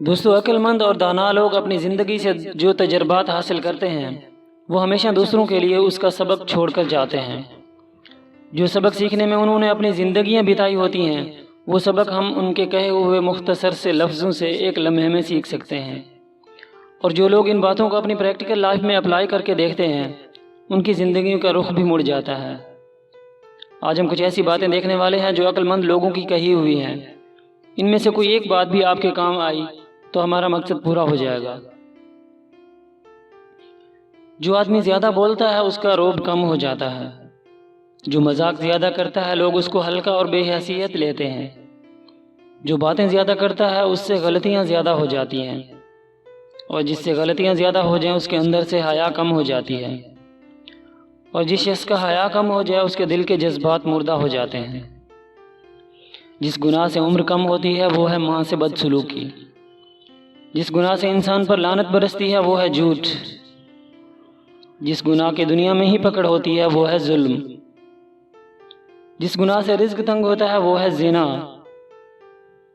دوستو، عقل مند اور دانا لوگ اپنی زندگی سے جو تجربات حاصل کرتے ہیں وہ ہمیشہ دوسروں کے لیے اس کا سبق چھوڑ کر جاتے ہیں۔ جو سبق سیکھنے میں انہوں نے اپنی زندگیاں بتائی ہوتی ہیں وہ سبق ہم ان کے کہے ہوئے مختصر سے لفظوں سے ایک لمحے میں سیکھ سکتے ہیں، اور جو لوگ ان باتوں کو اپنی پریکٹیکل لائف میں اپلائی کر کے دیکھتے ہیں ان کی زندگیوں کا رخ بھی مڑ جاتا ہے۔ آج ہم کچھ ایسی باتیں دیکھنے والے ہیں جو عقل مند لوگوں کی کہی ہوئی ہیں۔ ان میں سے کوئی ایک بات بھی آپ کے کام آئی تو ہمارا مقصد پورا ہو جائے گا۔ جو آدمی زیادہ بولتا ہے اس کا روب کم ہو جاتا ہے۔ جو مذاق زیادہ کرتا ہے لوگ اس کو ہلکا اور بے حیثیت لیتے ہیں۔ جو باتیں زیادہ کرتا ہے اس سے غلطیاں زیادہ ہو جاتی ہیں، اور جس سے غلطیاں زیادہ ہو جائیں اس کے اندر سے حیا کم ہو جاتی ہے، اور جس شخص کا حیا کم ہو جائے اس کے دل کے جذبات مردہ ہو جاتے ہیں۔ جس گناہ سے عمر کم ہوتی ہے وہ ہے ماں سے بدسلوکی۔ جس گناہ سے انسان پر لعنت برستی ہے وہ ہے جھوٹ۔ جس گناہ کی دنیا میں ہی پکڑ ہوتی ہے وہ ہے ظلم۔ جس گناہ سے رزق تنگ ہوتا ہے وہ ہے زنا۔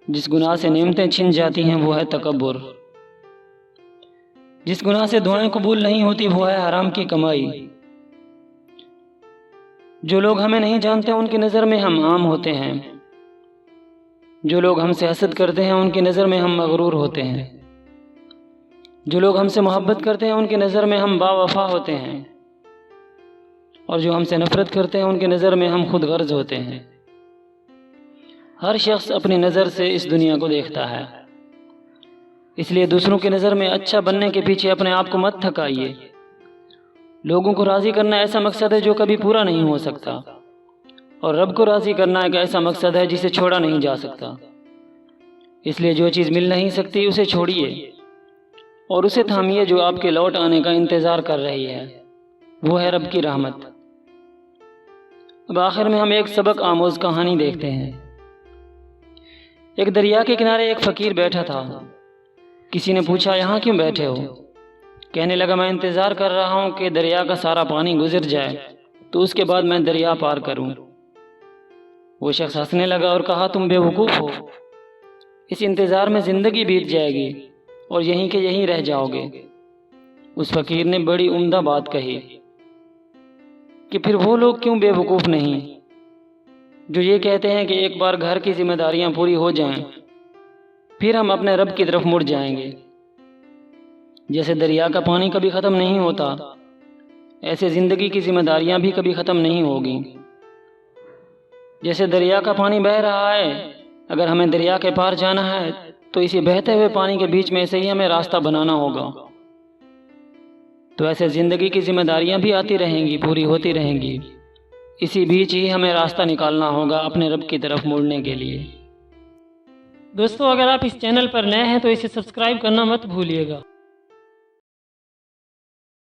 جس گناہ سے نعمتیں چھن جاتی ہیں وہ ہے تکبر۔ جس گناہ سے دعائیں قبول نہیں ہوتی وہ ہے حرام کی کمائی۔ جو لوگ ہمیں نہیں جانتے ان کی نظر میں ہم عام ہوتے ہیں۔ جو لوگ ہم سے حسد کرتے ہیں ان کی نظر میں ہم مغرور ہوتے ہیں۔ جو لوگ ہم سے محبت کرتے ہیں ان کی نظر میں ہم با وفا ہوتے ہیں، اور جو ہم سے نفرت کرتے ہیں ان کی نظر میں ہم خود غرض ہوتے ہیں۔ ہر شخص اپنی نظر سے اس دنیا کو دیکھتا ہے، اس لیے دوسروں کی نظر میں اچھا بننے کے پیچھے اپنے آپ کو مت تھکائیے۔ لوگوں کو راضی کرنا ایسا مقصد ہے جو کبھی پورا نہیں ہو سکتا، اور رب کو راضی کرنا ایک ایسا مقصد ہے جسے چھوڑا نہیں جا سکتا۔ اس لیے جو چیز مل نہیں سکتی اسے چھوڑیے اور اسے تھامیے جو آپ کے لوٹ آنے کا انتظار کر رہی ہے، وہ ہے رب کی رحمت۔ اب آخر میں ہم ایک سبق آموز کہانی دیکھتے ہیں۔ ایک دریا کے کنارے ایک فقیر بیٹھا تھا۔ کسی نے پوچھا یہاں کیوں بیٹھے ہو؟ کہنے لگا میں انتظار کر رہا ہوں کہ دریا کا سارا پانی گزر جائے تو اس کے بعد میں دریا پار کروں۔ وہ شخص ہنسنے لگا اور کہا تم بے وقوف ہو، اس انتظار میں زندگی بیت جائے گی اور یہیں کے یہیں رہ جاؤ گے۔ اس فقیر نے بڑی عمدہ بات کہی کہ پھر وہ لوگ کیوں بے وقوف نہیں جو یہ کہتے ہیں کہ ایک بار گھر کی ذمہ داریاں پوری ہو جائیں پھر ہم اپنے رب کی طرف مڑ جائیں گے۔ جیسے دریا کا پانی کبھی ختم نہیں ہوتا ایسے زندگی کی ذمہ داریاں بھی کبھی ختم نہیں ہوگی۔ جیسے دریا کا پانی بہہ رہا ہے، اگر ہمیں دریا کے پار جانا ہے تو اسی بہتے ہوئے پانی کے بیچ میں سے ہی ہمیں راستہ بنانا ہوگا۔ تو ایسے زندگی کی ذمہ داریاں بھی آتی رہیں گی، پوری ہوتی رہیں گی، اسی بیچ ہی ہمیں راستہ نکالنا ہوگا اپنے رب کی طرف مڑنے کے لیے۔ دوستو، اگر آپ اس چینل پر نئے ہیں تو اسے سبسکرائب کرنا مت بھولیے گا۔